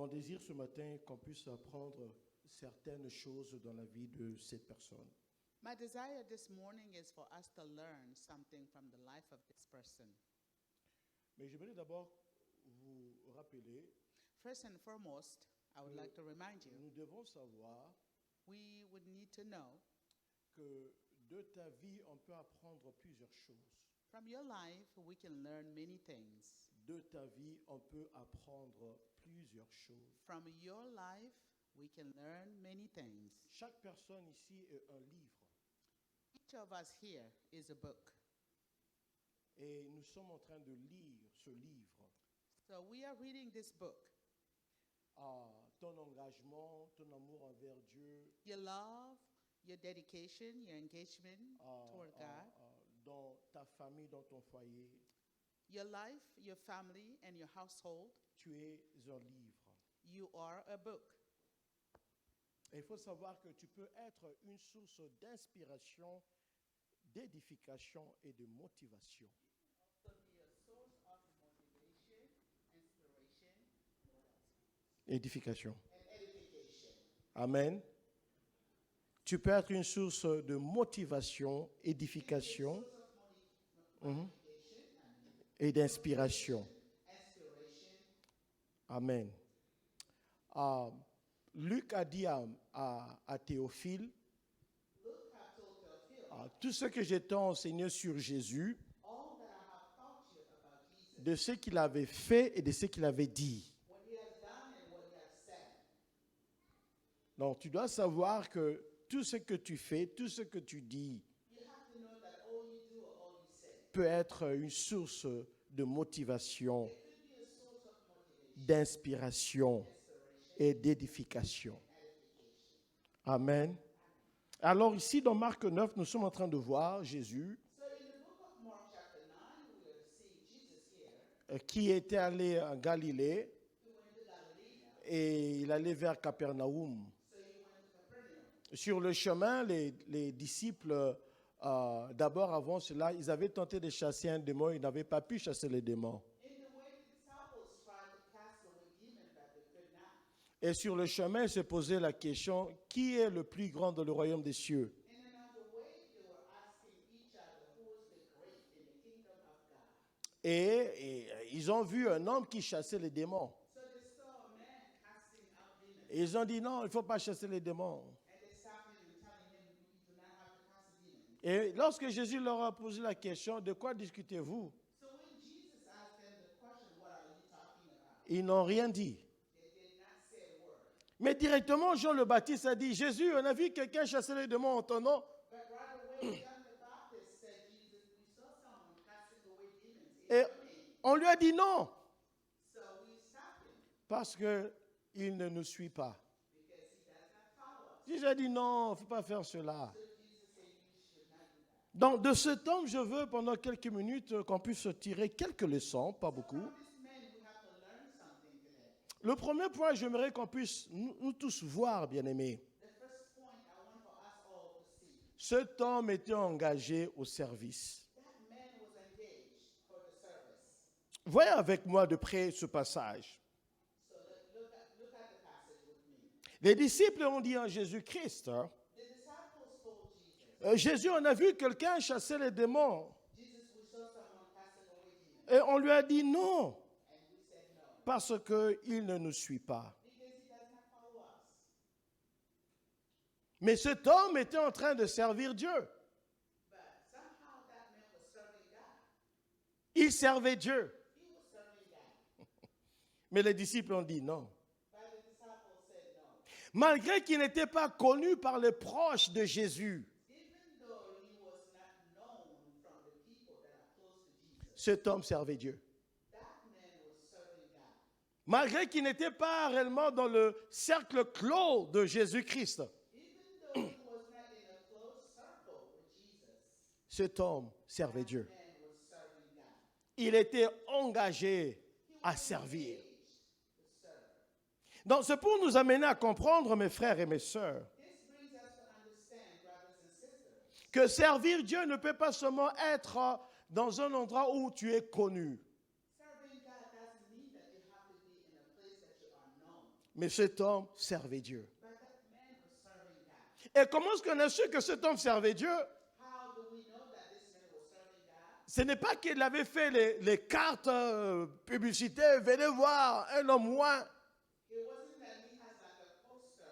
Mon désir ce matin est qu'on puisse apprendre certaines choses dans la vie de cette personne. My desire this morning is for us to learn something from the life of this person. Mais je voulais d'abord vous rappeler First and foremost, I would like to remind you, nous devons savoir we would need to know que de ta vie, on peut apprendre plusieurs choses. from your life, we can learn many things. De ta vie, on peut apprendre plusieurs choses. From your life, we can learn many things. Chaque personne ici est un livre. Each of us here is a book. Et nous sommes en train de lire ce livre. So we are reading this book. Ton engagement, ton amour envers Dieu, Your love, your dedication, your engagement toward God, dans ta famille, dans ton foyer, your life, your family, and your household. tu es un livre. You are a book. Et il faut savoir que tu peux être une source d'inspiration, d'édification et de motivation. So be a source of motivation, inspiration, Édification. and edification. Amen. Tu peux être une source de motivation, édification et d'inspiration. Inspiration. Amen. Luc a dit à Théophile, Luke had told Theophilus, tout ce que j'ai tant enseigné sur Jésus, all that I have taught you about Jesus, de ce qu'il avait fait et de ce qu'il avait dit. what he has done and what he has said. Donc, tu dois savoir que tout ce que tu fais, tout ce que tu dis, You have to know that all you do or all you say, peut être une source de motivation, it could be a source of motivation, d'inspiration et d'édification. edification. Amen. Alors ici, dans Marc 9, nous sommes en train de voir Jésus So in the book of Mark chapter 9, we are seeing Jesus here, qui était allé en Galilée who went to Galilee, et il allait vers Capernaum. so he went to Capernaum. Sur le chemin, les disciples, d'abord avant cela, ils avaient tenté de chasser un démon, ils n'avaient pas pu chasser le démon. In the way, the disciples tried to cast away demons, but they could not. Et sur le chemin, ils se posaient la question, qui est le plus grand dans le royaume des cieux? And then on the way, they were asking each other, who was the great in the kingdom of God? Et ils ont vu un homme qui chassait les démons. So they saw a man casting out demons. Et ils ont dit, non, il ne faut pas chasser les démons. And they stopped him and telling him, you do not have to cast a demon. Et lorsque Jésus leur a posé la question, de quoi discutez-vous? So when Jesus asked them the question, what are you talking about? Ils n'ont rien dit. They did not say a word. Mais directement, Jean le Baptiste a dit, Jésus, on a vu quelqu'un chasser les démons en ton nom. But right away, John the Baptist said, Jesus, we saw someone casting away demons in Et your name. on lui a dit non, So we stopped him parce qu'il ne nous suit pas. because he does not follow us. Jésus a dit non, il ne faut pas faire cela. So Jesus said, you should not do that. Donc, de cet homme, je veux, pendant quelques minutes, qu'on puisse tirer quelques leçons, pas beaucoup. From this man, we have to learn something today. Le premier point, j'aimerais qu'on puisse nous tous voir, bien-aimés. The first point I want for us all to see, Cet homme était engagé au service. that man was engaged for the service. Voyez avec moi de près ce passage. So look at the passage with me. Les disciples ont dit à Jésus-Christ, The disciples told Jesus, Jésus, on a vu quelqu'un chasser les démons. Jesus, we saw someone casting away demons. Et on lui a dit non, And we said no, parce qu'il ne nous suit pas. because he does not follow us. Mais cet homme était en train de servir Dieu. But somehow that man was serving God. Il servait Dieu. He was serving God. Mais les disciples ont dit non. But the disciples said no. Malgré qu'il n'était pas connu par les proches de Jésus, Even though he was not known from the people that are close to Jesus, cet homme servait Dieu. that man was serving God. Malgré qu'il n'était pas réellement dans le cercle clos de Jésus-Christ, Even though he was not in a close circle with Jesus, cet homme servait Dieu. that man was serving God. Il était engagé à servir. Engaged to serve. Donc, c'est pour nous amener à comprendre, mes frères et mes sœurs, This brings us to understand, brothers and sisters, que servir Dieu ne peut pas seulement être dans un endroit où tu es connu. serving God doesn't mean that you have to be in a place that you are known. Mais cet homme servait Dieu. But that man was serving God. Et comment est-ce qu'on a su que cet homme servait Dieu? How do we know that this man was serving God? Ce n'est pas qu'il avait fait les cartes publicitaires. Venez voir un homme loin. It wasn't that he has like a poster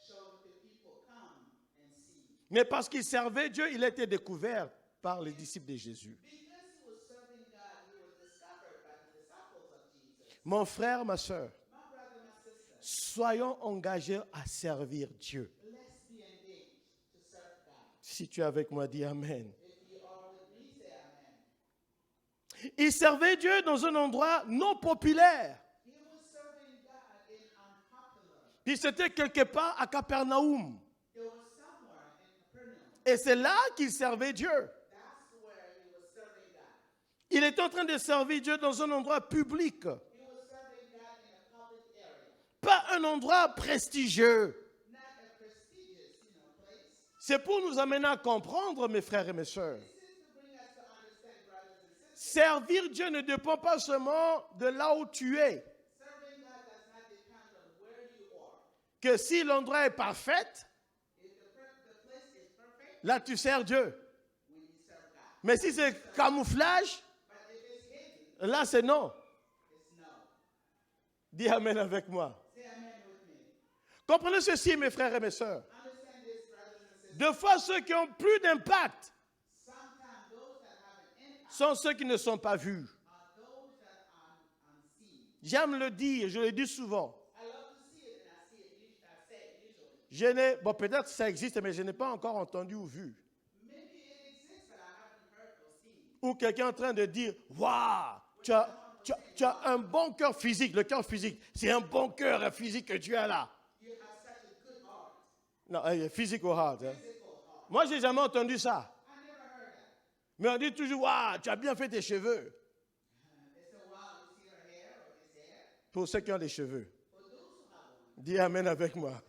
showing the people come and see. Mais parce qu'il servait Dieu, il a été découvert par les disciples de Jésus. Because he was serving God, he was discovered by the disciples of Jesus. Mon frère, ma soeur, My brother, my sister, soyons engagés à servir Dieu. let's be engaged to serve God. Si tu es avec moi, dis Amen. If you are with me, say amen. Il servait Dieu dans un endroit non populaire. He was serving God in unpopular. Puis c'était quelque part à Capernaum. It was somewhere in Capernaum. Et c'est là qu'il servait Dieu. That's where he was serving God. Il est en train de servir Dieu dans un endroit public. He was serving God in a public area, Pas un endroit prestigieux. not a prestigious, place. C'est pour nous amener à comprendre, mes frères et mes sœurs. This is to bring us to understand, brothers and sisters. Servir Dieu ne dépend pas seulement de là où tu es. Serving God does not depend on where you are. Que si l'endroit est parfait, If the place is perfect, là tu sers Dieu. when you serve God. Mais si c'est camouflage, But if it's hidden, là c'est non. it's no. Dis Amen avec moi. Say amen with me. Comprenez ceci, mes frères et mes sœurs. Understand this, brothers and sisters. Deux fois, ceux qui ont plus d'impact Sometimes those that have an impact sont ceux qui ne sont pas vus. are those that are unseen. J'aime le dire, je le dis souvent. I love to see it and I see it. I say it usually. Je n'ai, bon, peut-être ça existe, mais je n'ai pas encore entendu ou vu. Maybe it exists, but I haven't heard or seen. Ou quelqu'un en train de dire, waouh, tu as un bon cœur physique. Le cœur physique, c'est un bon cœur physique que tu as là. You have such a good heart. Non, physical heart. Hein. Physical heart. Moi, j'ai jamais entendu ça. I never heard that. Mais on dit toujours, waouh, tu as bien fait tes cheveux. They say, wow, you see her hair or his hair? Pour ceux qui ont des cheveux. For those who have one. Dis Amen avec moi.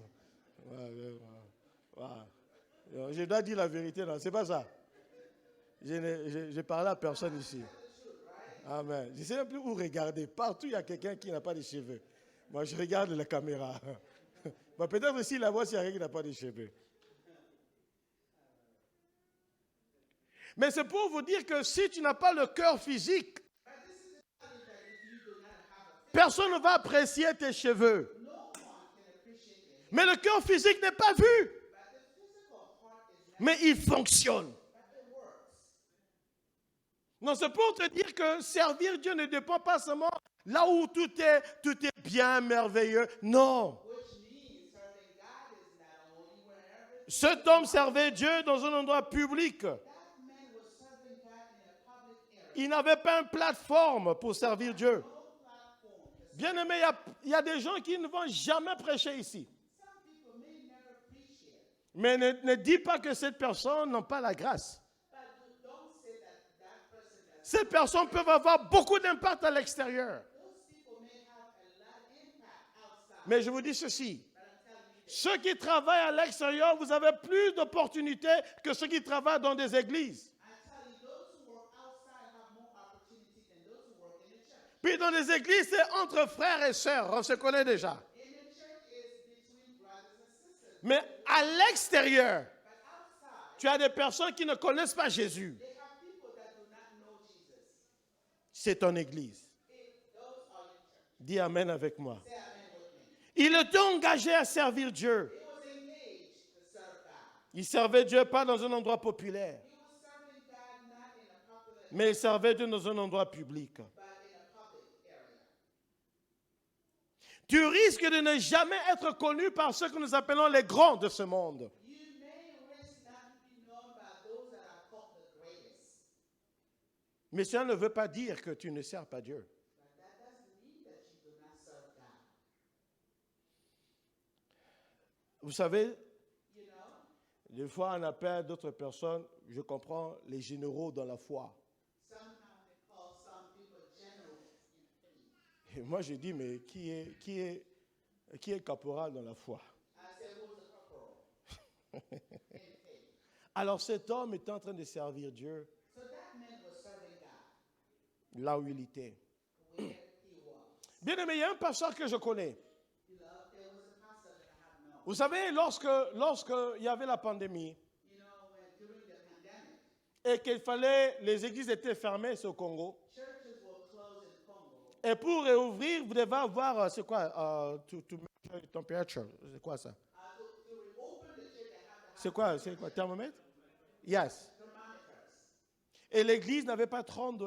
Wow. Je dois dire la vérité, non, c'est pas ça. Je parle à personne ici. Amen. Je ne sais même plus où regarder. Partout, il y a quelqu'un qui n'a pas de cheveux. Moi, je regarde la caméra. Bon, peut-être aussi là-bas, s'il y a quelqu'un qui n'a pas de cheveux. Mais c'est pour vous dire que si tu n'as pas le cœur physique, personne ne va apprécier tes cheveux. Mais le cœur physique n'est pas vu. Mais il fonctionne. Non, c'est pour te dire que servir Dieu ne dépend pas seulement là où tout est bien, merveilleux. Non. Cet homme servait Dieu dans un endroit public. Il n'avait pas une plateforme pour servir Dieu. Bien aimé, il y a des gens qui ne vont jamais prêcher ici. Mais ne dis pas que cette personne n'a pas la grâce. Ces personnes peuvent avoir beaucoup d'impact à l'extérieur. Mais je vous dis ceci. Ceux qui travaillent à l'extérieur, vous avez plus d'opportunités que ceux qui travaillent dans des églises. Puis dans les églises, c'est entre frères et sœurs. On se connaît déjà. Mais à l'extérieur, tu as des personnes qui ne connaissent pas Jésus. C'est ton église. Dis Amen avec moi. Il était engagé à servir Dieu. Il servait Dieu pas dans un endroit populaire, mais il servait Dieu dans un endroit public. Tu risques de ne jamais être connu par ceux que nous appelons les grands de ce monde. Mais cela ne veut pas dire que tu ne sers pas Dieu. Vous savez, des fois on appelle d'autres personnes, je comprends, les généraux dans la foi. Et moi je dis, mais qui est caporal dans la foi? Alors cet homme était en train de servir Dieu là où il était. Bien aimé, il y a un pasteur que je connais. Vous savez, lorsque il y avait la pandémie You know, during the pandemic, et qu'il fallait, les églises étaient fermées, c'est au Congo. churches were closed in Congo. Et pour réouvrir, vous devez avoir, c'est quoi, to measure temperature, c'est quoi ça? To reopen the church, they have to have C'est quoi, thermomètre? Yes. thermometers. Et l'église n'avait pas $30,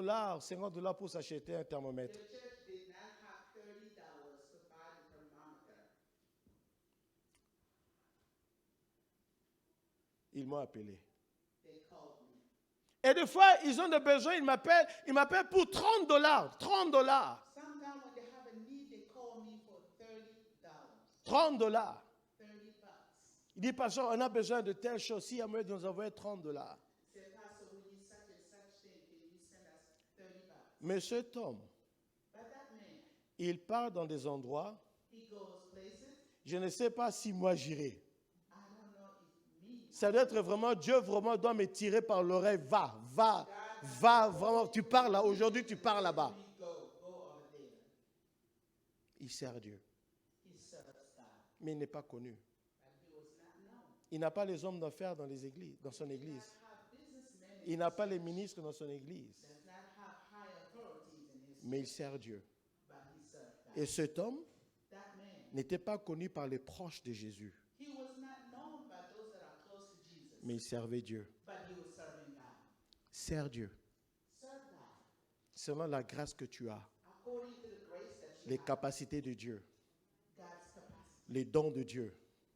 $50 pour s'acheter un The thermomètre. church did not have $30 to buy the thermometer. Ils m'ont appelé. They called me. Et des fois, ils ont des besoins, ils m'appellent pour $30. $30. Sometimes when they have a need, they call me for $30. $30. $30 bucks. Il dit, pasteur, on a besoin de telle chose. Si à moi, de nous envoyer $30. Say, Pastor, we need such and such thing. Can you send us $30 bucks? Mais cet homme, But that man, il part dans des endroits, he goes places. je ne sais pas si moi j'irai. I don't know if me. Ça doit être vraiment, Dieu vraiment doit me tirer par l'oreille. Va, vraiment. Tu pars là, aujourd'hui tu pars là-bas. Go over there. Il sert Dieu, He serves God. mais il n'est pas connu. But he was not known. Il n'a pas les hommes d'affaires dans les églises, dans son église. Have businessmen Il n'a pas les ministres dans son église, does not have high authorities in his mais il sert Dieu. but he served God. Et cet homme That man, n'était pas connu par les proches de Jésus, he was not known by those that are close to Jesus, mais il servait Dieu. but he was serving God. Sers Dieu. Serve God Selon la grâce que tu as, according to the grace that you les have, capacités de Dieu, God's capacity, les dons de Dieu.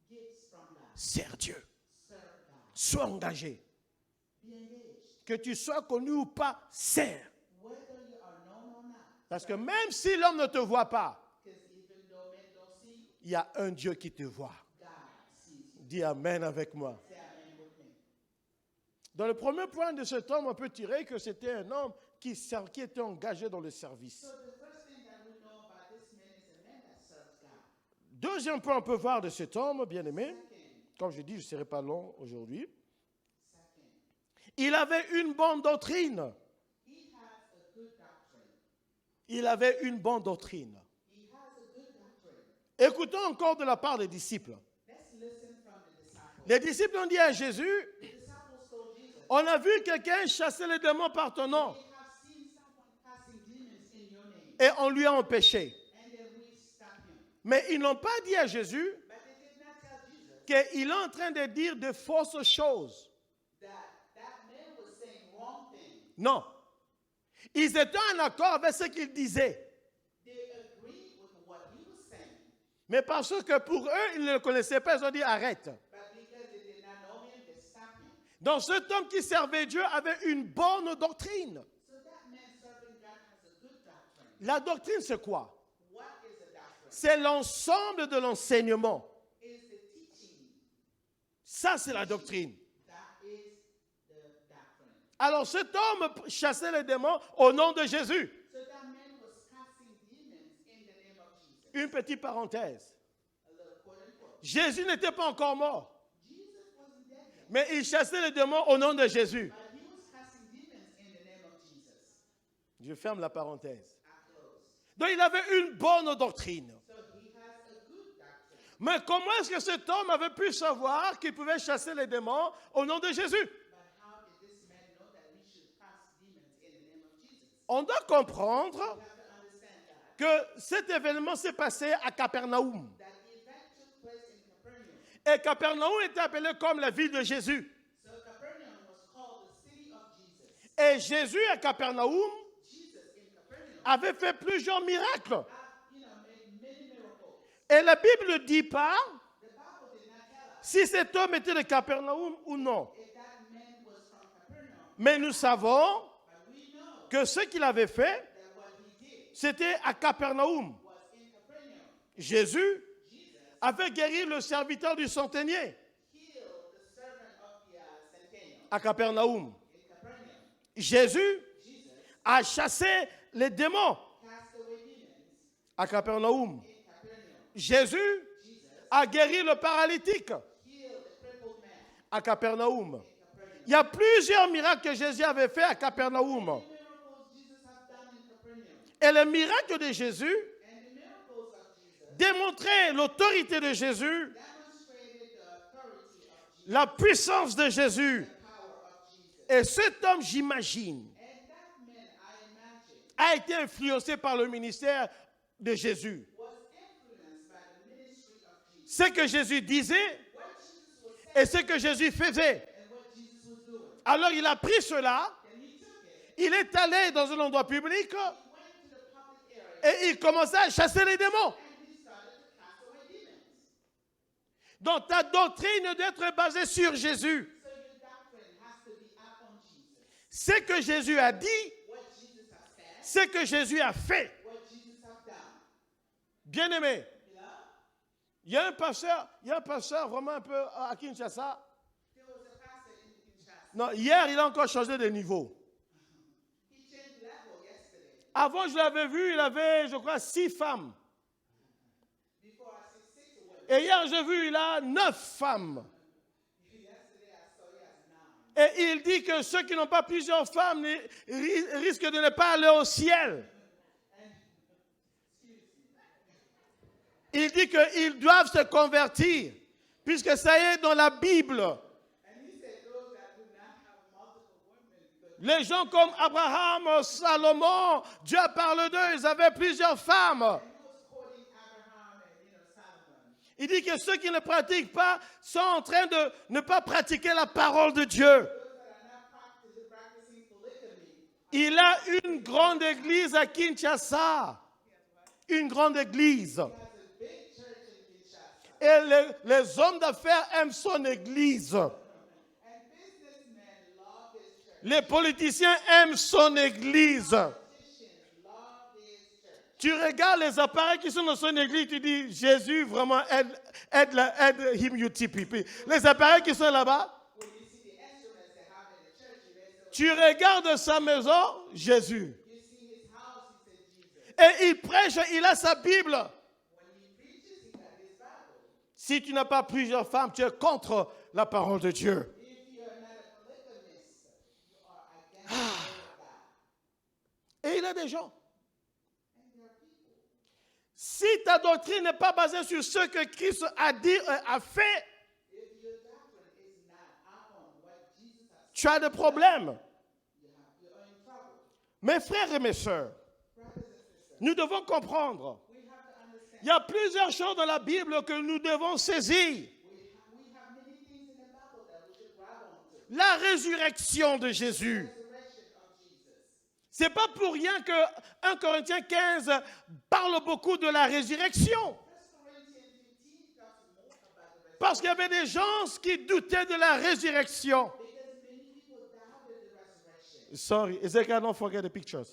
gifts from God. Sers Dieu. Serve God. Sois engagé. Be engaged. Que tu sois connu ou pas, sers. Whether you are known or not. Parce que même si l'homme ne te voit pas, Because even though men don't see you, il y a un Dieu qui te voit. God sees you. Dis Amen avec moi. Say amen with me. Dans le premier point de cet homme, on peut tirer que c'était un homme qui était engagé dans le service. So the first thing that we know about this man is a man that serves God. Deuxième point, on peut voir de cet homme, bien aimé. Second, Comme je dis, je ne serai pas long aujourd'hui. second, Il avait une bonne doctrine. he has a good doctrine. Il avait une bonne doctrine. He has a good doctrine. Écoutons encore de la part des disciples. Let's listen from the disciples. Les disciples ont dit à Jésus, The disciples told Jesus, on a vu quelqu'un chasser les démons par ton nom we have seen someone casting demons in your name, et on lui a empêché. and then we stop him. Mais ils n'ont pas dit à Jésus But they did not tell Jesus qu'il est en train de dire de fausses choses. that that man was saying wrong things. Non. Ils étaient en accord avec ce qu'il disait. They agreed with what he was saying, Mais parce que pour eux, ils ne le connaissaient pas, ils ont dit arrête. but because they did not know him, they stopped him. Donc cet homme qui servait Dieu avait une bonne doctrine. So that man serving God has a good doctrine. La doctrine, c'est quoi? What is a doctrine? C'est l'ensemble de l'enseignement. Is the teaching. Ça, c'est la doctrine. That is the doctrine. Alors cet homme chassait les démons au nom de Jésus. So that man was casting demons in the name of Jesus. Une petite parenthèse. A little quote unquote. Jésus n'était pas encore mort, Jesus wasn't dead yet, mais il chassait les démons au nom de Jésus. but he was casting demons in the name of Jesus. Je ferme la parenthèse. I close. Donc il avait une bonne doctrine. So he has a good doctrine. Mais comment est-ce que cet homme avait pu savoir qu'il pouvait chasser les démons au nom de Jésus? But how did this man know that he should cast demons in the name of Jesus? On doit comprendre You have to understand that. que cet événement s'est passé à Capernaum. That event took place in Capernaum. Et Capernaum était appelé comme la ville de Jésus. So Capernaum was called the city of Jesus. Et Jésus à Capernaum Jesus in Capernaum avait fait plusieurs miracles. made many miracles. Et la Bible ne dit pas The Bible did not tell us si cet homme était de Capernaum ou non. if that man was from Capernaum, Mais nous savons but we know que ce qu'il avait fait, that what he did c'était à Capernaum. was in Capernaum. Jésus Jesus avait guéri le serviteur du centenier healed the servant of the centennial à Capernaum. in Capernaum. Jésus Jesus a chassé les démons cast away demons à Capernaum. in Capernaum. Jésus Jesus a guéri le paralytique healed the crippled man à Capernaum. in Capernaum. Il y a plusieurs miracles que Jésus avait fait à Capernaum. The miracles Jesus has done in Capernaum Et les miracles de Jésus and the miracles of Jesus démontraient l'autorité de Jésus demonstrate la puissance de Jésus. the power of Jesus. Et cet homme, j'imagine, And that man, I imagine, a été influencé par le ministère de Jésus. was influenced by the ministry of Jesus. Ce que Jésus disait What Jesus was saying et ce que Jésus faisait. and what Jesus was doing. Alors il a pris cela, Then he took it, il est allé dans un endroit public he went to the public area, et il commençait à chasser les démons. and he started to cast away demons. Donc ta doctrine doit être basée sur Jésus. So your doctrine has to be upon Jesus. Ce que Jésus a dit, What Jesus has said, ce que Jésus a fait. what Jesus has done. Bien-aimé, You know? il y a un pasteur vraiment un peu à Kinshasa. There was a pastor in Kinshasa. Non, hier, il a encore changé de niveau. He changed level yesterday. Avant, je l'avais vu, il avait, je crois, 6 femmes. Before I see 6 women. Et hier, j'ai vu, il a 9 femmes. Yesterday I saw he has 9. Et il dit que ceux qui n'ont pas plusieurs femmes risquent de ne pas aller au ciel. Il dit qu'ils doivent se convertir, puisque ça y est dans la Bible. And he said those that do not have multiple women, because Les gens comme Abraham, Salomon, Dieu parle d'eux, ils avaient plusieurs femmes. he was quoting Abraham and Solomon. Il dit que ceux qui ne pratiquent pas sont en train de ne pas pratiquer la parole de Dieu. Those that are not practicing polygamy. Il a une grande église à Kinshasa. Une grande église. He has a big church in Kinshasa. Et les hommes d'affaires aiment son église. And businessmen love his church. Les politiciens aiment son église. Politicians love his church. Tu regardes les appareils qui sont dans son église, tu dis, Jésus, vraiment, aide him, you TPP. Les appareils qui sont là-bas, When you see the instruments they have in the church, they say, tu regardes sa maison, Jésus. you see his house, he said Jesus. Et il prêche, il a sa Bible. When he preaches, he got his Bible. Si tu n'as pas plusieurs femmes, tu es contre la parole de Dieu. If you are not a polygamist, you are against the word of God. Et il a des gens. And there are people. Si ta doctrine n'est pas basée sur ce que Christ a dit, a fait, If your doctrine is not upon what Jesus has tu as des problèmes. you are in trouble. Mes frères et mes sœurs, Brothers and sisters, nous devons comprendre. we have to understand. Il y a plusieurs choses dans la Bible que nous devons saisir. We have many things in the Bible that we should grab onto. La résurrection de Jésus. Resurrection of Jesus. C'est pas pour rien que 1 Corinthiens 15 parle beaucoup de la résurrection. 1 Corinthians 15 talks more about the resurrection. Parce qu'il y avait des gens qui doutaient de la résurrection. Because many people doubted the resurrection. Sorry, Ezekiel, don't forget the pictures.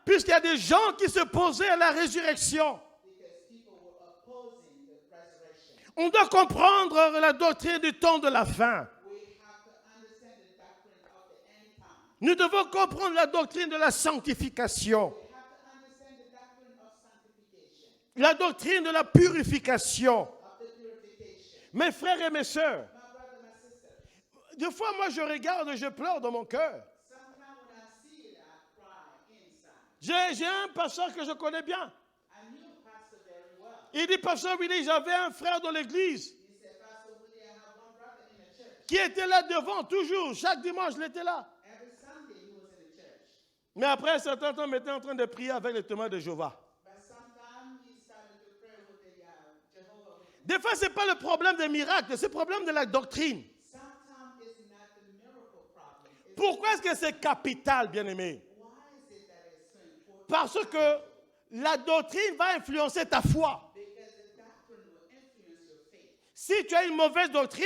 Puisqu'il y a des gens qui se posaient à la résurrection. Because people were opposing the resurrection. On doit comprendre la doctrine du temps de la fin. We have to understand the doctrine of the end time. Nous devons comprendre la doctrine de la sanctification, We have to understand the doctrine of sanctification, la doctrine de la purification. of the purification. Mes frères et mes sœurs, My brother, my sister, des fois, moi, je regarde et je pleure dans mon cœur. sometimes when I see it, I cry inside. J'ai un pasteur que je connais bien. I knew Pastor very well. Il dit, Pasteur Willy, j'avais un frère dans l'église He said, Pastor Willie, I have one brother in the church. qui était là devant, toujours. Chaque dimanche, il était là. Every Sunday he was in the church. Mais après un certain temps, il était en train de prier avec les témoins de Jéhovah. But sometimes he started to pray with the Jehovah Witness. Des fois, ce n'est pas le problème des miracles, c'est le problème de la doctrine. Sometimes it's not the miracle problem. It's Pourquoi est-ce que c'est capital, bien-aimé? why is it that it's so important? Parce que la doctrine va influencer ta foi. Because the doctrine will influence your faith. Si tu as une mauvaise doctrine,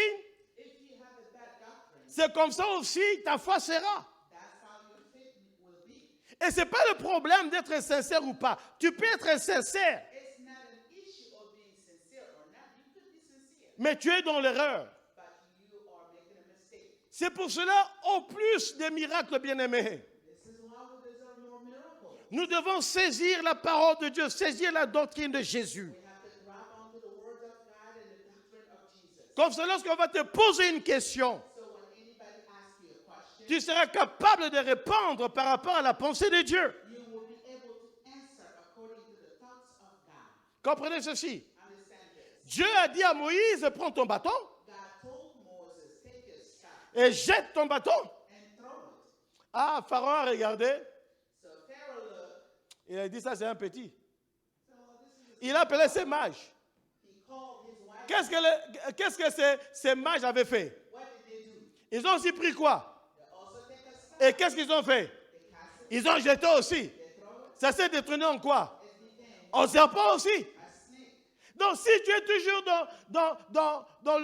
If you have a bad doctrine, c'est comme ça aussi ta foi sera. that's how your faith will be. Et ce n'est pas le problème d'être sincère ou pas. Tu peux être sincère, It's not an issue of being sincere or not. You could be sincere, mais tu es dans l'erreur. but you are making a mistake. C'est pour cela, au plus des miracles, bien-aimés, This is why we deserve more miracles. nous devons saisir la parole de Dieu, saisir la doctrine de Jésus. We have to grab onto the word of God and the doctrine of Jesus. Comme ça, lorsqu'on va te poser une question, So when anybody asks you a question, tu seras capable de répondre par rapport à la pensée de Dieu. you will be able to answer according to the thoughts of God. Comprenez ceci. Understand this. Dieu a dit à Moïse, prends ton bâton God told Moses, take your staff et jette ton bâton. and throw it. Ah, Pharaon a regardé. So Pharaoh looked. Il a dit, ça c'est un petit. So this is Il a appelé ses mages. he called his wife. Qu'est-ce que ces mages avaient fait? What did they do? Ils ont aussi pris quoi? They also take a staff. Et qu'est-ce qu'ils ont fait? They cast it. Ils ont jeté aussi. They throw it. Ça s'est détourné en quoi? It became En serpent aussi. a snake. Donc si tu es toujours dans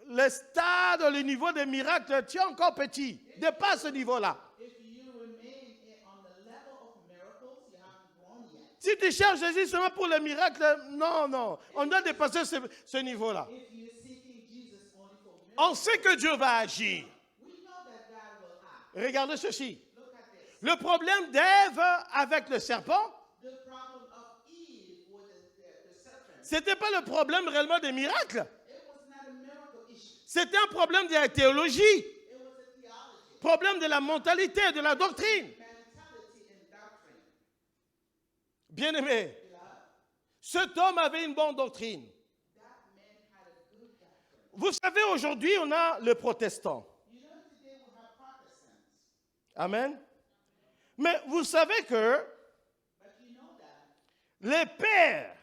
le stade, le niveau des miracles, tu es encore petit. Dépasse ce niveau-là. If you remain on the level of miracles, you haven't grown yet. Si tu cherches Jésus seulement pour les miracles, non. On doit dépasser ce niveau-là. If you're seeking Jesus only for miracles, On sait que Dieu va agir. we know that God will act. Regardez ceci. Look at this. Le problème d'Ève avec le serpent, The problem of Eve with the serpent. ce n'était pas le problème réellement des miracles. It was not a miracle issue. C'était un problème de la théologie, It was a theology, problème de la mentalité, de la doctrine. mentality, and doctrine. Bien-aimé, Beloved, cet homme avait une bonne doctrine. that man had a good doctrine. Vous savez, aujourd'hui, on a le protestant. You know, today we have Protestants, Amen. Mais vous savez que but you know that les pères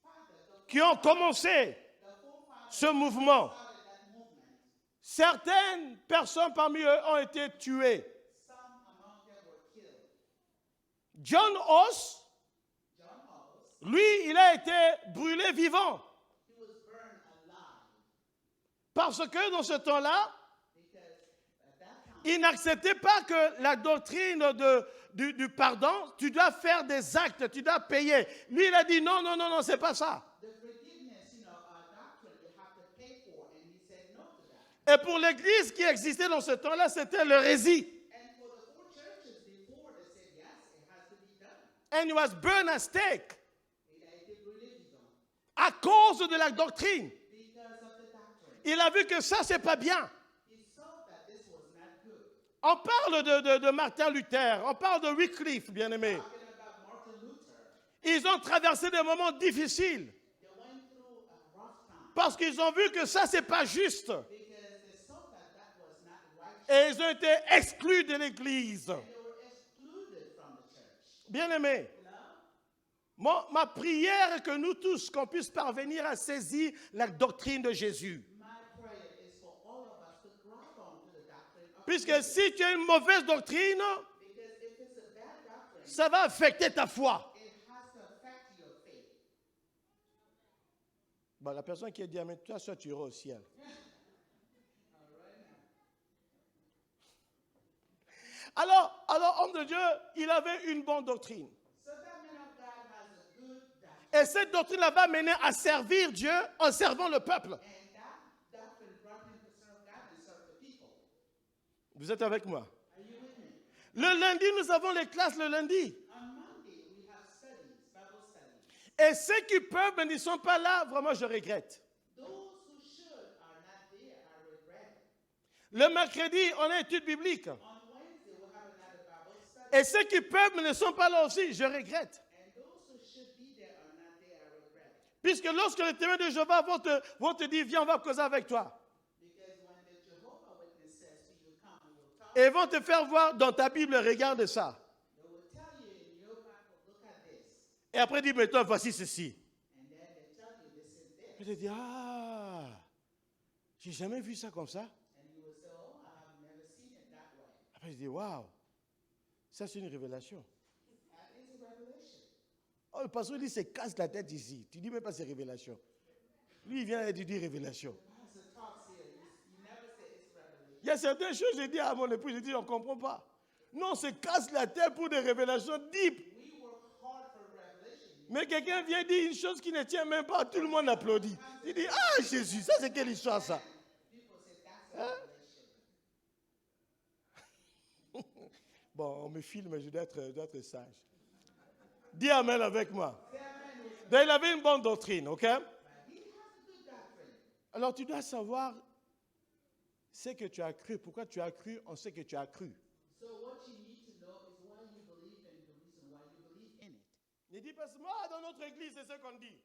fathers, qui ont commencé the forefathers ce mouvement, started that movement. certaines personnes parmi eux ont été tuées. Some among them were killed. John Hus, John Hus, lui, il a été brûlé vivant. he was burned alive Parce que dans ce temps-là, because at that time, il n'acceptait pas que la doctrine du pardon, tu dois faire des actes, tu dois payer. Lui, il a dit non, c'est pas ça. the forgiveness, doctrine you have to pay for, and he said no to that. Et pour l'église qui existait dans ce temps-là, c'était l'hérésie. And for the four churches before, they said yes, it has to be done. And he was burned at stake Il a été brûlé vivant à cause de la doctrine. because of the doctrine. Il a vu que ça, c'est pas bien. He saw that this was not good. On parle de Martin Luther, on parle de Wycliffe, bien-aimé. Talking about Martin Luther, Ils ont traversé des moments difficiles they went through a rough time parce qu'ils ont vu que ça, c'est pas juste. because they saw that was not righteous. Et ils ont été exclus de l'église. They were excluded from the church. Bien-aimé, ma prière est que nous tous, qu'on puisse parvenir à saisir la doctrine de Jésus. My prayer is for all of us to grab onto the doctrine of Puisque si tu as une mauvaise doctrine, because if it's a bad doctrine, ça va affecter ta foi. it has to affect your faith. Bon, la personne qui a dit Amen, toi, ça, tu iras au ciel. Alors, homme de Dieu, il avait une bonne doctrine. So that man of God has a good doctrine. Et cette doctrine-là va mener à servir Dieu en servant le peuple. And that doctrine brought him to serve God and serve the people. Vous êtes avec moi? Are you with me? Le lundi, nous avons les classes le lundi. On Monday, we have studies, Bible studies. Et ceux qui peuvent, mais ne sont pas là, vraiment, je regrette. Those who should are not there. I regret it. Le mercredi, on a étude biblique. On Wednesday, we'll have another Bible study. Et ceux qui peuvent, mais ne sont pas là aussi, je regrette. And those who should be there are not there. I regret it. Puisque lorsque les témoins de Jéhovah vont te dire, viens, on va causer avec toi. Because when the Jehovah Witness says to you, come, we will talk. Et vont te faire voir dans ta Bible, regarde ça. They will tell you in your Bible, look at this. Et après, dis, mais toi, voici ceci. And then they tell you this is this. Et tu dis, ah, j'ai jamais vu ça comme ça. And you will say, oh, I have never seen it that way. Après, je dis, waouh, ça c'est une révélation. That is a revelation. Oh, le pasteur dit, c'est casse la tête ici. Tu dis même pas c'est révélation. Lui, il vient et il dit révélation. Pastor talks here. You never say it's revelation. Il y a certaines choses, j'ai dit à mon épouse, j'ai dit, on ne comprend pas. Non, c'est casse la tête pour des révélations deep. We work hard for revelation. Mais quelqu'un vient dire une chose qui ne tient même pas, tout le monde applaudit. Il dit, ah Jésus, ça c'est quelle histoire ça? People say that's a revelation. Bon, on me filme, je dois être sage. Dis Amen avec moi. Say amen with me. Donc, il avait une bonne doctrine, ok? But he has a good doctrine. Alors tu dois savoir ce que tu as cru. Pourquoi tu as cru en ce que tu as cru. So what you need to know is why you believe and the reason why you believe in it. Ne dis pas seulement, dans notre église, c'est ce qu'on dit.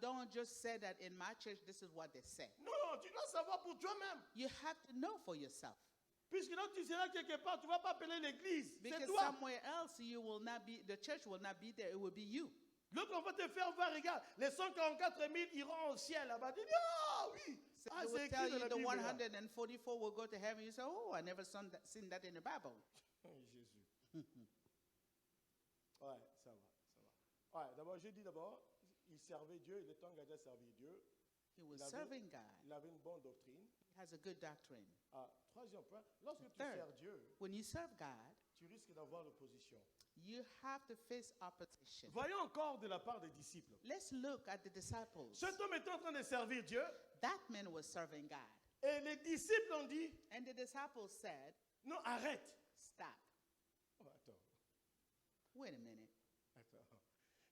Don't just say that in my church, this is what they say. Non, tu dois savoir pour toi-même. You have to know for yourself. Puisque là, tu seras quelque part, tu ne vas pas appeler l'église. C'est Because toi. somewhere else, you will not be, the church will not be there, it will be you. L'autre, on va te faire voir, regarde, les 144 000 iront au ciel là-bas. Tu dis, ah oui. So Ah, they c'est will écrit tell dans you la the Bible. là. 144 will go to heaven. You say, oh, I never seen that in the Bible. Oh, Jésus. Ouais, ça va. Ouais, d'abord, j'ai dit d'abord, il servait Dieu, il est engagé à servir Dieu. He was Il avait- serving God. Il avait une bonne doctrine. He has a good doctrine. Ah, troisième point, lorsque tu Third. sers Dieu, When you serve God, tu risques d'avoir l'opposition. you have to face opposition. Voyons encore de la part des disciples. Let's look at the disciples. Cet homme était en train de servir Dieu That man was serving God. et les disciples ont dit, And the disciples said, non, arrête. stop. Oh, attends. Wait a minute.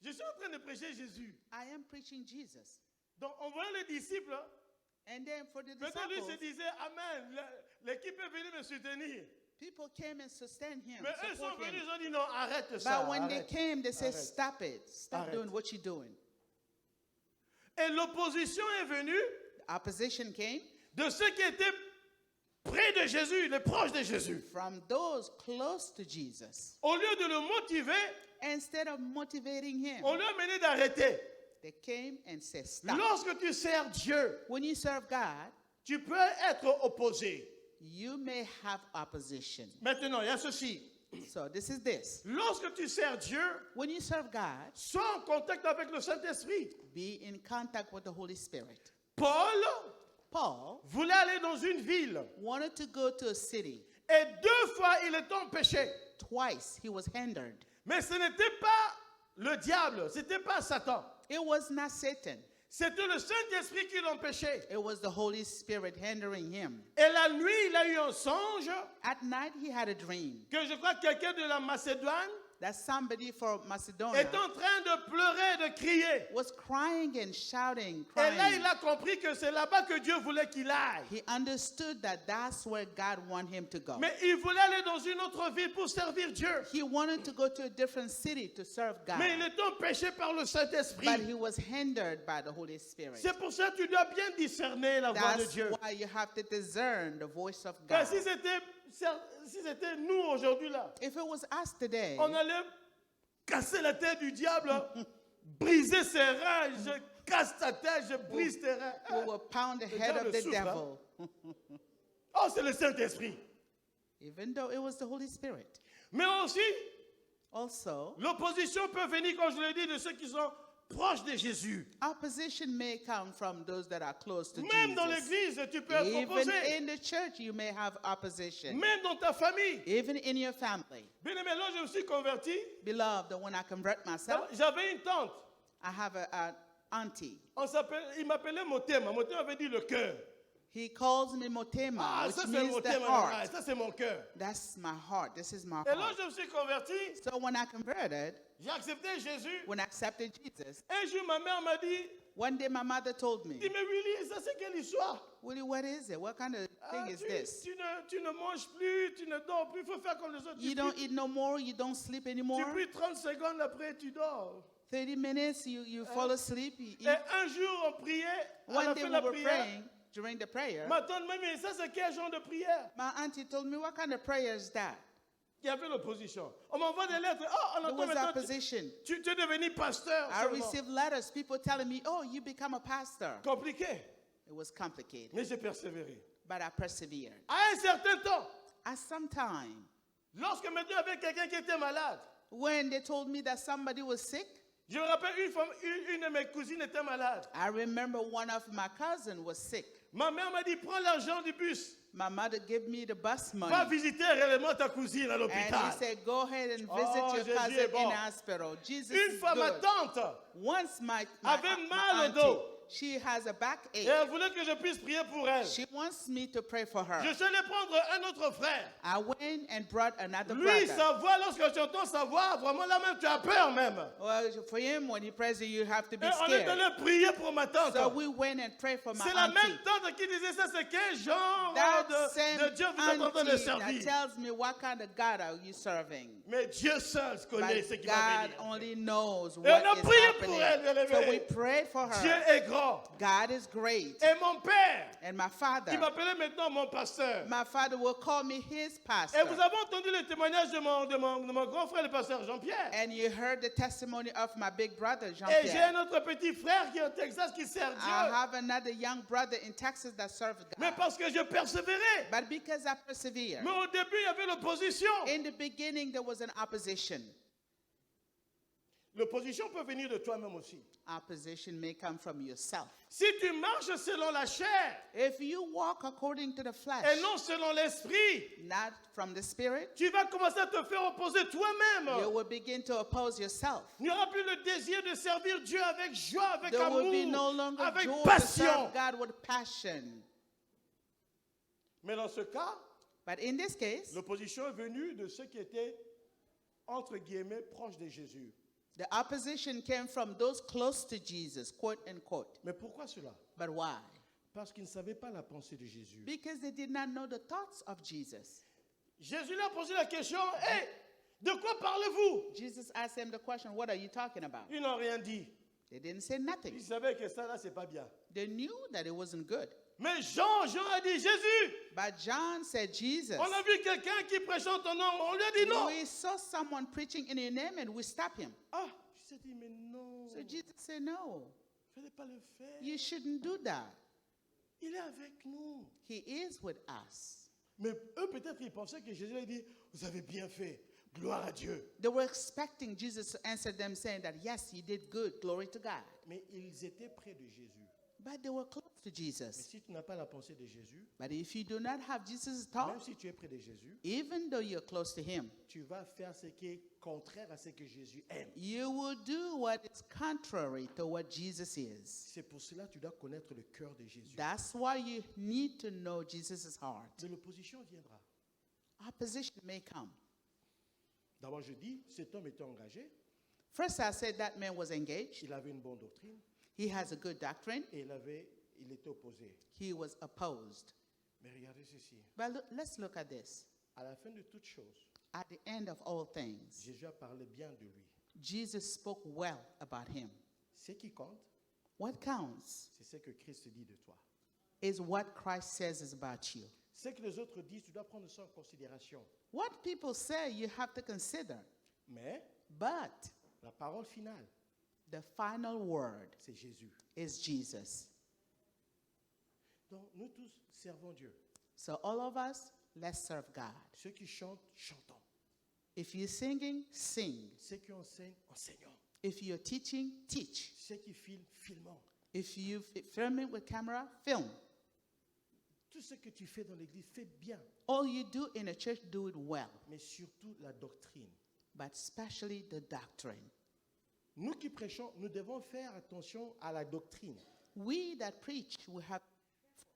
Je suis en train de prêcher Jésus. I am preaching Jesus. Donc, on voit les disciples. And then for the Maintenant, lui se disciples, disait, Amen, l'équipe est venue me soutenir. people came and sustained him. Mais eux sont support venus, him. ils ont dit, non, arrête ça. But when they arrête. came, they said, Arrête. stop it. Stop Arrête. doing what you're doing. Et l'opposition est venue Opposition came de ceux qui étaient près de Jésus, les proches de Jésus. from those close to Jesus. Au lieu de le motiver, Instead of motivating him, on lui a mené d'arrêter. they came and said, stop. Lorsque tu sers Dieu, When you serve God, tu peux être opposé. you may have opposition. Maintenant, il y a ceci. So this is this. Lorsque tu sers Dieu, When you serve God, sois en contact avec le Saint-Esprit. be in contact with the Holy Spirit. Paul Paul voulait aller dans une ville wanted to go to a city. et 2 fois il était empêché. Twice he was hindered. Mais ce n'était pas le diable, ce n'était pas Satan. It was not Satan. C'était le Saint-Esprit qui l'empêchait. It was the Holy Spirit hindering him. Et la nuit, il a eu un songe At night he had a dream que je crois que quelqu'un de la Macédoine that somebody from Macedonia est en train de pleurer, de crier. was crying and shouting, Et là, crying. il a compris que c'est là-bas que Dieu voulait qu'il aille. He understood that that's where God wanted him to go. Mais il voulait aller dans une autre ville pour servir Dieu. He wanted to go to a different city to serve God. Mais il est empêché par le But Saint-Esprit. he was hindered by the Holy Spirit. C'est pour ça que tu dois bien discerner la voix de That's Dieu. why you have to discern the voice of Car God. si c'était nous aujourd'hui là, If it was us today, on allait casser la tête du diable, briser ses reins, je casse ta tête, je brise tes reins. we will pound the head diable of the souffre, hein? devil, Oh, c'est le Saint-Esprit. even though it was the Holy Spirit. Mais aussi, Also, l'opposition peut venir, comme je l'ai dit, de ceux qui sont proches de Jésus. opposition may come from those that are close to Même dans Jesus. l'église, tu peux être Even opposé. in the church, you may have opposition. Même dans ta famille. Even in your family. Bien-aimé, là, je me suis converti. Beloved, when I convert myself, J'avais une tante. I have an auntie. Il m'appelait Motema. Motema veut dire le cœur. He calls me Motema, Ah, which ça c'est means the Motema. heart. Ça c'est mon cœur. That's my heart. This is my Et là, heart. je me suis converti. So when I converted, J'ai accepté Jésus. when I accepted Jesus, Un jour, ma mère m'a dit, one day my mother told me, dis, mais Willy, ça c'est quelle histoire? Willie, what is it? What kind of Ah, thing is this? tu ne manges plus, tu ne dors plus. Il faut faire comme les autres. You don't eat no more, you don't sleep Tu anymore. pries 30 secondes après, tu dors. 30 minutes, you fall asleep, you Et eat. un jour, on priait. À One la day fin de we la were prière, praying, during the prayer, ma tante m'a dit, ça c'est quel genre de prière? my auntie told me, what kind of prayer is that? Il y avait l'opposition. On m'envoie des lettres. Oh, on There entend was maintenant, opposition. tu es devenu pasteur. I seulement. received letters, people telling me, oh, you become a pastor. Compliqué. It was complicated, Mais j'ai persévéré. but I persevered. À un certain temps, At some time, lorsque maintenant il y avait quelqu'un qui était malade, when they told me that somebody was sick, je me rappelle une de mes cousines était malade. I remember one of my cousins was sick. Ma mère m'a dit, prends l'argent du bus. My mother gave me the bus Va money. visiter réellement ta cousine à And l'hôpital. he said, go ahead and visit Oh, your Jésus cousin est bon. in the hospital. Jesus Une is fois, ma good. tante Once my avait mal au auntie dos. She has a Et backache. elle voulait que je puisse prier pour elle. She wants me to pray for her. Je suis allé prendre un autre frère. I went and brought another Lui, brother. sa voix, lorsque tu entends sa voix, vraiment là même, tu as peur même. Well, for him, when he prays, you have to be Et on est scared. allé prier pour ma tante. So we went and prayed for my C'est la auntie. même tante qui disait ça, c'est quel genre That de same Dieu vous êtes en train de auntie that servir. tells me what kind of God are you serving. Mais Dieu seul connaît ce But qui va God venir. only knows Et on a what is prié pour elle, bien happening. So aimé. we prayed for Dieu her. est grand. God is great. Et mon père, And my father, qui m'appelait maintenant mon pasteur. my father will call me his Et pastor. vous avez entendu le témoignage de mon grand frère, le pasteur Jean-Pierre. And you heard the testimony of my big brother, Et j'ai Jean-Pierre. un autre petit frère qui est au Texas qui sert I Dieu. have another young brother in Texas that serves Mais God. parce que je persévérais. But because I persevere, Mais au début, il y avait l'opposition. in the beginning there was an opposition. L'opposition peut venir de toi-même aussi. Opposition may come from yourself. Si tu marches selon la chair If you walk according to the flesh, et non selon l'esprit, not from the spirit, tu vas commencer à te faire opposer you toi-même. will begin to oppose yourself. Il n'y aura plus le désir de servir Dieu avec joie, avec There will be no amour, longer avec joy to passion. serve God with passion. Mais dans ce cas, But in this case, l'opposition est venue de ceux qui étaient, entre guillemets, proches de Jésus. the opposition came from those close to Jesus, quote unquote. Mais pourquoi cela? But why? Parce qu'ils ne savaient pas la pensée de Jésus. Because they did not know the thoughts of Jesus. Jésus leur a posé la question, « Hé, de quoi parlez-vous » Jesus asked them the question, what are you talking about? Ils n'ont rien dit. They didn't say nothing. Ils savaient que ça, là, c'est pas bien. They knew that it wasn't good. Mais Jean a dit, « Jésus, But John said, Jesus, on a vu quelqu'un qui prêchait en ton nom. » On lui a dit non. we saw someone preaching in your name and we stopped him. Ah, je dit, mais non. So Jesus said, no, Il ne fallait pas le faire. you shouldn't do that. Il est avec nous. He is with us. Mais eux, peut-être, ils pensaient que Jésus a dit, vous avez bien fait. Gloire à Dieu. They were expecting Jesus to answer them saying that, yes, you did good, glory to God. Mais ils étaient près de Jésus. But they were close to Mais Jesus. si tu n'as pas la pensée de Jésus, But if you do not have Jesus' même thought, si tu es près de Jésus, even though you're close to him, tu vas faire ce qui est contraire à ce que Jésus aime. you will do what is contrary to what Jesus is. C'est pour cela que tu dois connaître le cœur de Jésus. That's why you need to know Jesus' heart. Mais l'opposition viendra. Opposition may come. D'abord, je dis, cet homme était engagé, First, I said that man was engaged. il avait une bonne doctrine He has a good doctrine. et il était opposé. He was opposed. Mais regardez ceci. But let's look at this. À la fin de toutes choses, At the end of all things, Jésus a parlé bien de lui. Jesus spoke well about him. Ce qui compte, What counts c'est ce que Christ dit de toi. is what Christ says is about you. Ce que les autres disent, tu dois prendre ça en considération. What people say, you have to consider. Mais But la parole finale, the final word c'est Jésus. is Jesus. Donc, nous tous servons Dieu. So all of us, let's serve God. Ceux qui chantent, chantons. If you're singing, sing. Ceux qui enseignent, enseignons. If you're teaching, teach. Ceux qui filment, filmons. If you film it with camera, film. Tout ce que tu fais dans l'église, fais bien. All you do in a church, do it well. Mais surtout la doctrine. But especially the doctrine. Nous qui prêchons, nous devons faire attention à la doctrine. We that preach, we have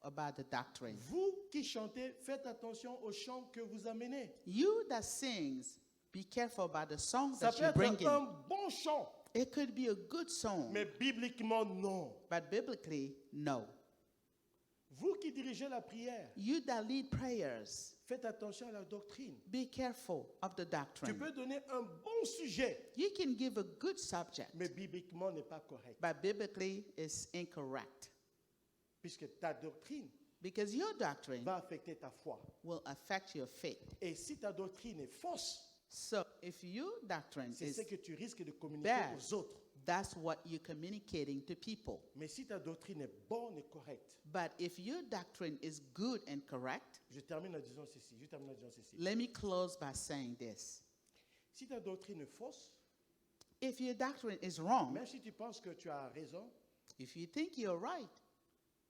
about the doctrine. Vous qui chantez, faites attention aux chants que vous amenez. You that sings, be careful about the songs Ça that peut you bring être in. un bon chant, It could be a good song, mais bibliquement, non. but biblically, no. Vous qui dirigez la prière, You that lead prayers, faites attention à la doctrine. be careful of the Tu doctrine. peux donner un bon sujet, You can give a good subject, mais bibliquement n'est pas correct. but biblically it's incorrect. Puisque ta doctrine Because your doctrine va affecter ta foi. will affect your faith. Et si ta doctrine est fausse, So if your doctrine c'est is ce que tu risques de communiquer bad, aux autres. that's what you're communicating to people. Mais si ta doctrine est bonne et correcte, But if your doctrine is good and correct, je termine en disant ceci. let me close by saying this. Si ta doctrine est fausse, If your doctrine is wrong, même si tu penses que tu as raison, if you think you're right,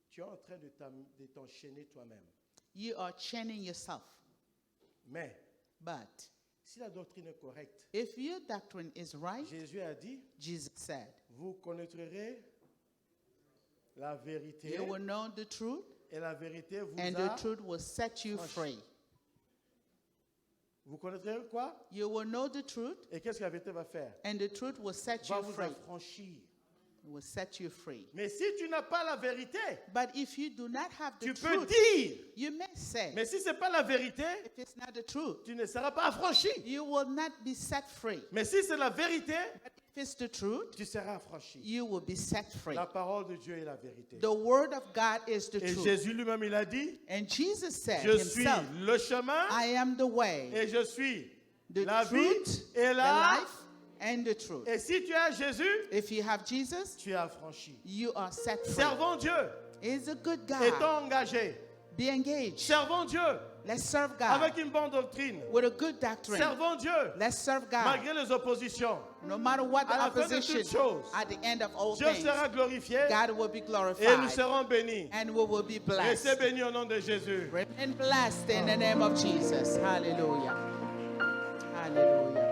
tu es en train de t'enchaîner toi-même. you are chaining yourself. Mais But si la doctrine est correcte, if your doctrine is right, Jésus a dit, Jesus said, vous connaîtrez la vérité You will know the truth, et la vérité vous and the a... truth will set you franchi. free. Vous connaîtrez quoi? You will know the truth, Et qu'est-ce que la vérité va faire? and the truth will set Va you vous free. affranchir. It will set you free. Mais si tu n'as pas la vérité, But if you do not have the tu peux truth, dire. you may say, Mais si ce n'est pas la vérité, if it's not the truth, tu ne seras pas affranchi. you will not be set free. Mais si c'est la vérité, But if it's the truth, tu seras affranchi. you will be set free. La parole de Dieu est la vérité. The word of God is the Et truth. Jésus lui-même, il a dit, And Jesus said je suis himself, le chemin I am the way, et je suis the la vie truth, et the la... life, and the truth. Et si tu as Jésus, If you have Jesus, tu es affranchi. you are set free. Servons Dieu, He's a good God. étant engagés. Be engaged. Servons Dieu Let's serve God avec une bonne doctrine. with a good doctrine. Servons Dieu Let's serve God. malgré les oppositions. No matter what the À la fin de opposition, toutes choses, at the end of all Dieu things, sera glorifié God will be et nous glorified serons bénis. and we will be blessed. Restez bénis au nom de Jésus. Remain blessed in the name of Jesus. Hallelujah. Hallelujah.